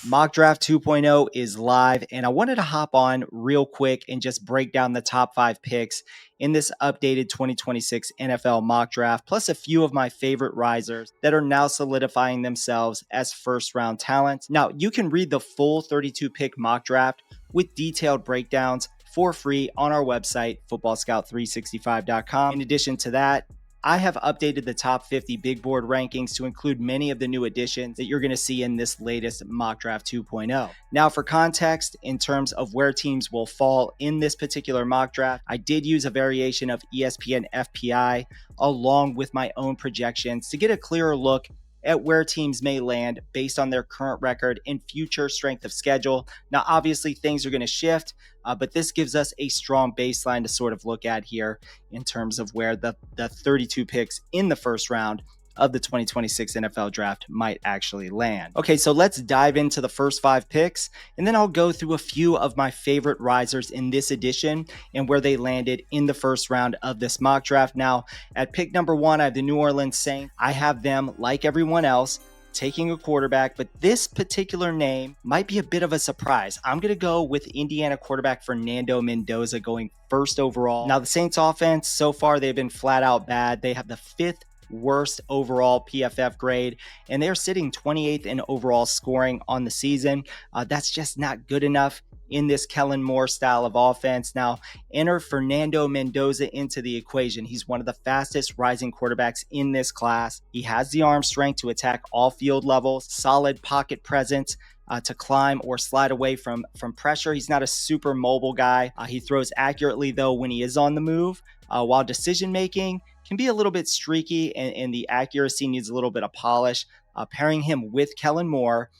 Mock Draft 2.0 is live, and I wanted to hop on real quick and just break down the top 5 picks in this updated 2026 NFL mock draft, plus a few of my favorite risers that are now solidifying themselves as first round talents. Now, you can read the full 32 pick mock draft with detailed breakdowns for free on our website, footballscout365.com. In addition to that, I have updated the top 50 big board rankings to include many of the new additions that you're going to see in this latest mock draft 2.0. Now, for context, in terms of where teams will fall in this particular mock draft, I did use a variation of ESPN FPI along with my own projections to get a clearer look at where teams may land based on their current record and future strength of schedule. Now, obviously, things are going to shift, but this gives us a strong baseline to sort of look at here in terms of where the 32 picks in the first round of the 2026 NFL draft might actually land. Okay, so let's dive into the first 5 picks, and then I'll go through a few of my favorite risers in this edition and where they landed in the first round of this mock draft. Now, at pick number 1, I have the New Orleans Saints. I have them, like everyone else, taking a quarterback, but this particular name might be a bit of a surprise. I'm going to go with Indiana quarterback Fernando Mendoza going first overall. Now, the Saints offense, so far, they've been flat out bad. They have the 5th worst overall PFF grade, and they're sitting 28th in overall scoring on the season. That's just not good enough in this Kellen Moore style of offense. Now, enter Fernando Mendoza into the equation. He's one of the fastest rising quarterbacks in this class. He has the arm strength to attack all field levels, solid pocket presence, to climb or slide away from pressure. He's not a super mobile guy. He throws accurately, though, when he is on the move, while decision-making can be a little bit streaky and the accuracy needs a little bit of polish. Pairing him with Kellen Moore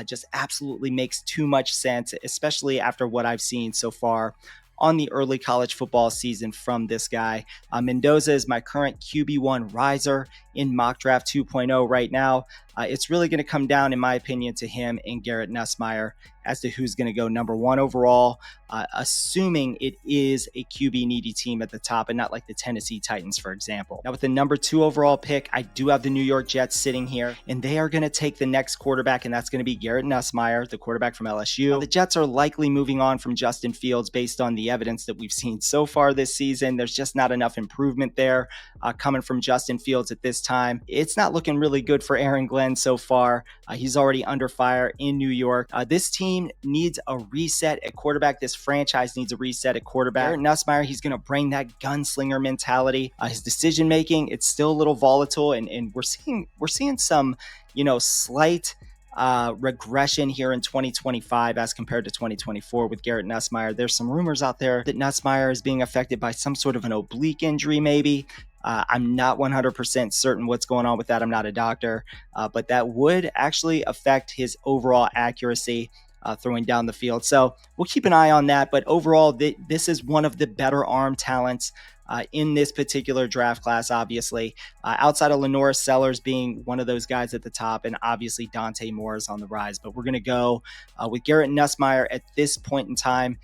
just absolutely makes too much sense, especially after what I've seen so far on the early college football season from this guy. Mendoza is my current QB1 riser in mock draft 2.0 right now. It's really going to come down, in my opinion, to him and Garrett Nussmeier as to who's going to go number 1 overall, assuming it is a QB needy team at the top and not like the Tennessee Titans, for example. Now, with the number 2 overall pick, I do have the New York Jets sitting here, and they are going to take the next quarterback, and that's going to be Garrett Nussmeier, the quarterback from LSU. Now, the Jets are likely moving on from Justin Fields based on the evidence that we've seen so far this season. There's just not enough improvement there coming from Justin Fields at this time. It's not looking really good for Aaron Glenn so far. He's already under fire in New York. This team needs a reset at quarterback. This franchise needs a reset at quarterback. Garrett Nussmeier, he's going to bring that gunslinger mentality. His decision making, it's still a little volatile, and we're seeing some, slight regression here in 2025 as compared to 2024 with Garrett Nussmeier. There's some rumors out there that Nussmeier is being affected by some sort of an oblique injury, maybe. I'm not 100% certain what's going on with that. I'm not a doctor, but that would actually affect his overall accuracy throwing down the field. So we'll keep an eye on that. But overall, this is one of the better arm talents in this particular draft class, obviously. Outside of Lenora Sellers being one of those guys at the top, and obviously Dante Moore is on the rise. But we're going to go with Garrett Nussmeier at this point in time.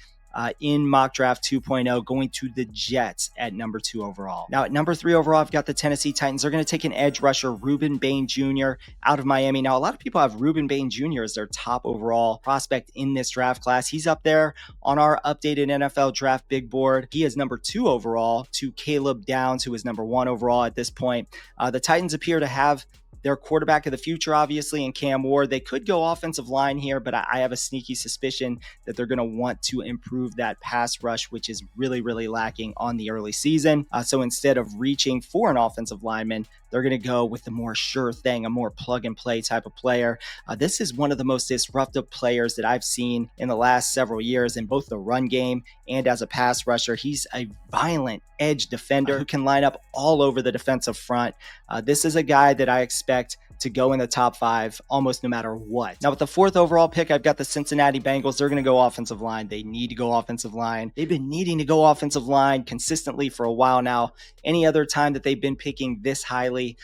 In mock draft 2.0, going to the Jets at number 2 overall. Now, at number 3 overall, I've got the Tennessee Titans. They're going to take an edge rusher, Ruben Bain Jr. out of Miami. Now, a lot of people have Ruben Bain Jr. as their top overall prospect in this draft class. He's up there on our updated NFL draft big board. He is number 2 overall to Caleb Downs, who is number 1 overall at this point. The Titans appear to have their quarterback of the future, obviously, in Cam Ward. They could go offensive line here, but I have a sneaky suspicion that they're going to want to improve that pass rush, which is really, really lacking on the early season. So instead of reaching for an offensive lineman, they're going to go with the more sure thing, a more plug-and-play type of player. This is one of the most disruptive players that I've seen in the last several years in both the run game and as a pass rusher. He's a violent edge defender who can line up all over the defensive front. This is a guy that I expect to go in the top 5 almost no matter what. Now, with the 4th overall pick, I've got the Cincinnati Bengals. They're going to go offensive line. They need to go offensive line. They've been needing to go offensive line consistently for a while now. Any other time that they've been picking this highly,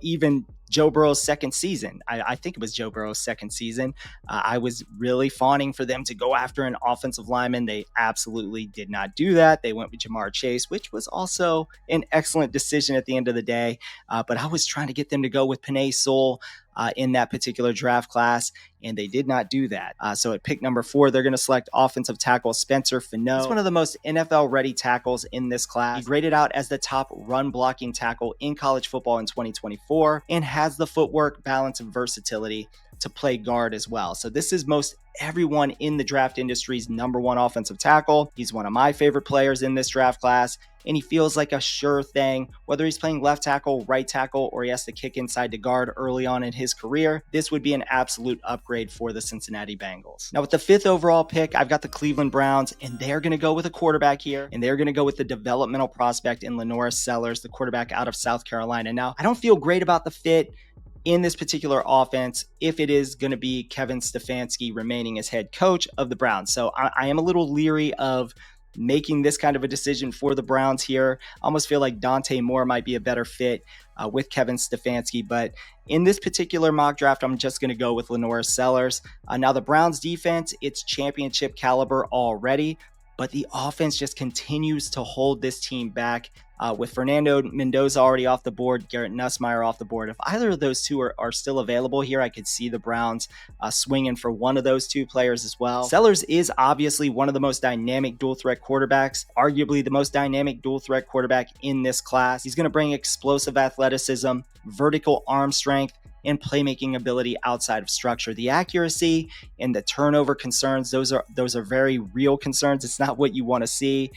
even Joe Burrow's second season. I think it was Joe Burrow's second season. I was really fawning for them to go after an offensive lineman. They absolutely did not do that. They went with Jamar Chase, which was also an excellent decision at the end of the day. But I was trying to get them to go with Penei Sewell. in that particular draft class, and they did not do that. So at pick number 4, they're going to select offensive tackle Spencer Fano. He's one of the most NFL-ready tackles in this class. He graded out as the top run-blocking tackle in college football in 2024 and has the footwork, balance, and versatility to play guard as well. So this is most everyone in the draft industry's #1 offensive tackle. He's one of my favorite players in this draft class, and he feels like a sure thing. Whether he's playing left tackle, right tackle, or he has to kick inside to guard early on in his career, this would be an absolute upgrade for the Cincinnati Bengals. Now with the 5th overall pick, I've got the Cleveland Browns, and they're going to go with a quarterback here, and they're going to go with the developmental prospect in Lenoris Sellers, the quarterback out of South Carolina. Now, I don't feel great about the fit in this particular offense if it is going to be Kevin Stefanski remaining as head coach of the Browns. So I am a little leery of making this kind of a decision for the Browns here. I almost feel like Dante Moore might be a better fit with Kevin Stefanski, but in this particular mock draft, I'm just going to go with Lenoris Sellers. Now the Browns defense, it's championship caliber already, but the offense just continues to hold this team back. With Fernando Mendoza already off the board, Garrett Nussmeier off the board. If either of those two are still available here, I could see the Browns swinging for one of those two players as well. Sellers is obviously one of the most dynamic dual threat quarterbacks, arguably the most dynamic dual threat quarterback in this class. He's going to bring explosive athleticism, vertical arm strength, and playmaking ability outside of structure. The accuracy and the turnover concerns, those are very real concerns. It's not what you want to see.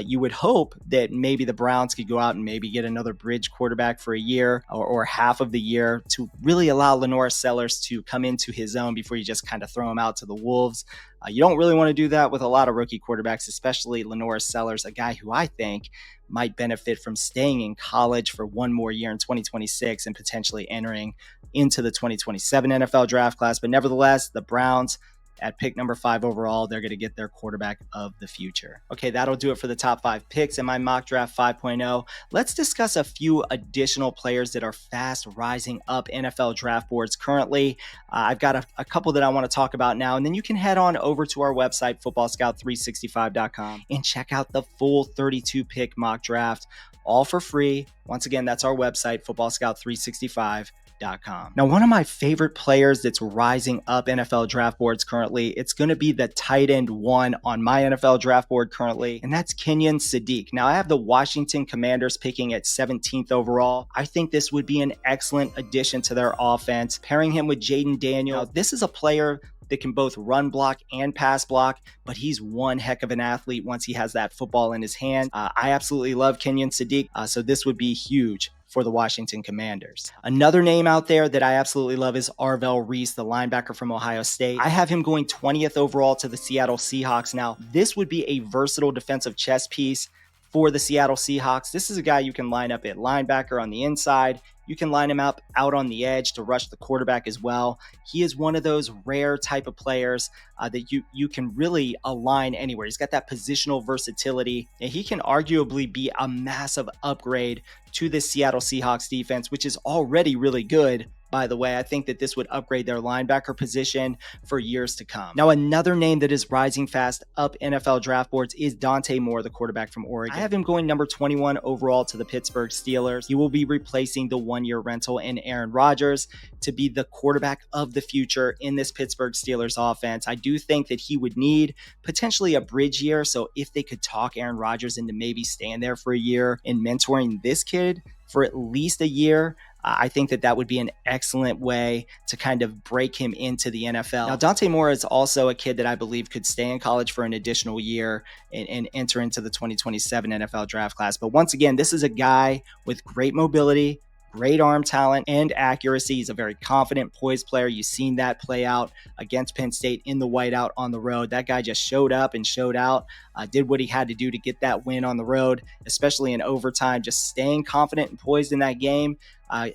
You would hope that maybe the Browns could go out and maybe get another bridge quarterback for a year or half of the year to really allow Lenoris Sellers to come into his own before you just kind of throw him out to the wolves. You don't really want to do that with a lot of rookie quarterbacks, especially Lenoris Sellers, a guy who I think might benefit from staying in college for one more year in 2026 and potentially entering into the 2027 NFL draft class. But nevertheless, the Browns at pick number 5 overall, they're going to get their quarterback of the future. Okay, that'll do it for the top 5 picks in my mock draft 5.0. Let's discuss a few additional players that are fast rising up NFL draft boards currently. I've got a couple that I want to talk about now, and then you can head on over to our website, footballscout365.com, and check out the full 32 pick mock draft, all for free. Once again, that's our website, footballscout365.com. Now, one of my favorite players that's rising up NFL draft boards currently, it's going to be the tight end 1 on my NFL draft board currently, and that's Kenyon Sadiq. Now, I have the Washington Commanders picking at 17th overall. I think this would be an excellent addition to their offense, pairing him with Jaden Daniel. Now, this is a player that can both run block and pass block, but he's one heck of an athlete once he has that football in his hand. I absolutely love Kenyon Sadiq, so this would be huge for the Washington Commanders. Another name out there that I absolutely love is Arvell Reese, the linebacker from Ohio State. I have him going 20th overall to the Seattle Seahawks. Now, this would be a versatile defensive chess piece for the Seattle Seahawks. This is a guy you can line up at linebacker on the inside. You can line him up out on the edge to rush the quarterback as well. He is one of those rare type of players that you can really align anywhere. He's got that positional versatility, and he can arguably be a massive upgrade to this Seattle Seahawks defense, which is already really good. By the way, I think that this would upgrade their linebacker position for years to come. Now, another name that is rising fast up NFL draft boards is Dante Moore, the quarterback from Oregon. I have him going number 21 overall to the Pittsburgh Steelers. He will be replacing the one-year rental in Aaron Rodgers to be the quarterback of the future in this Pittsburgh Steelers offense. I do think that he would need potentially a bridge year. So if they could talk Aaron Rodgers into maybe staying there for a year and mentoring this kid for at least a year, I think that would be an excellent way to kind of break him into the NFL. Now, Dante Moore is also a kid that I believe could stay in college for an additional year and enter into the 2027 NFL draft class. But once again, this is a guy with great mobility, great arm talent, and accuracy. He's a very confident, poised player. You've seen that play out against Penn State in the whiteout on the road. That guy just showed up and showed out, did what he had to do to get that win on the road, especially in overtime, just staying confident and poised in that game,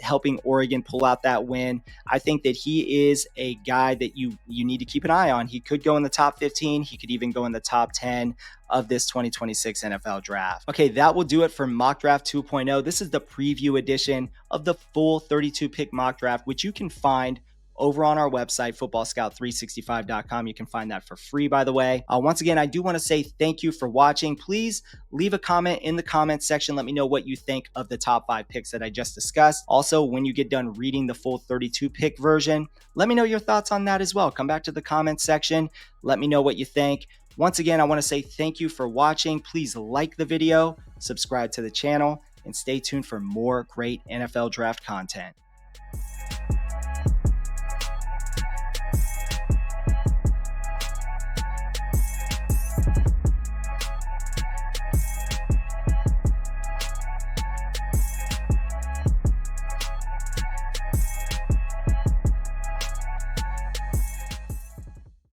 helping Oregon pull out that win. I think that he is a guy that you need to keep an eye on. He could go in the top 15. He could even go in the top 10 of this 2026 NFL draft. Okay, that will do it for Mock Draft 2.0. This is the preview edition of the full 32 pick mock draft, which you can find over on our website, footballscout365.com. You can find that for free, by the way. Once again, I do want to say thank you for watching. Please leave a comment in the comment section. Let me know what you think of the top 5 picks that I just discussed. Also, when you get done reading the full 32 pick version, let me know your thoughts on that as well. Come back to the comment section. Let me know what you think. Once again, I want to say thank you for watching. Please like the video, subscribe to the channel, and stay tuned for more great NFL draft content.